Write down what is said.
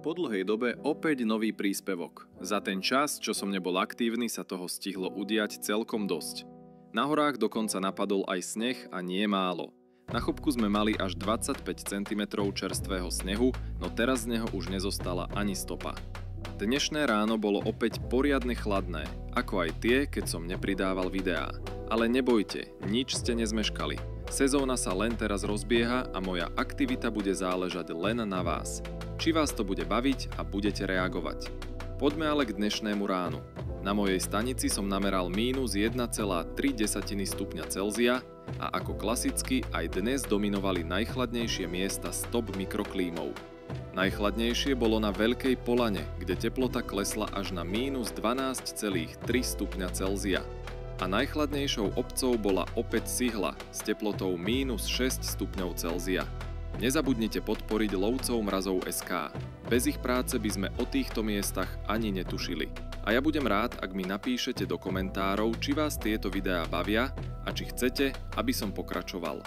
Po dlhej dobe opäť nový príspevok. Za ten čas, čo som nebol aktívny, sa toho stihlo udiať celkom dosť. Na horách dokonca napadol aj sneh a nie málo. Na chopku sme mali až 25 cm čerstvého snehu, no teraz z neho už nezostala ani stopa. Dnešné ráno bolo opäť poriadne chladné, ako aj tie, keď som nepridával videá. Ale nebojte, nič ste nezmeškali. Sezóna sa len teraz rozbieha a moja aktivita bude záležať len na vás. Či vás to bude baviť a budete reagovať. Poďme ale k dnešnému ránu. Na mojej stanici som nameral -1,3 stupňa Celzia a ako klasicky aj dnes dominovali najchladnejšie miesta s top mikroklímou. Najchladnejšie bolo na Veľkej Polane, kde teplota klesla až na -12,3 stupňa Celzia. A najchladnejšou obcou bola opäť Sihla s teplotou -6 stupňov Celzia. Nezabudnite podporiť lovcov mrazov SK. Bez ich práce by sme o týchto miestach ani netušili. A ja budem rád, ak mi napíšete do komentárov, či vás tieto videá bavia a či chcete, aby som pokračoval.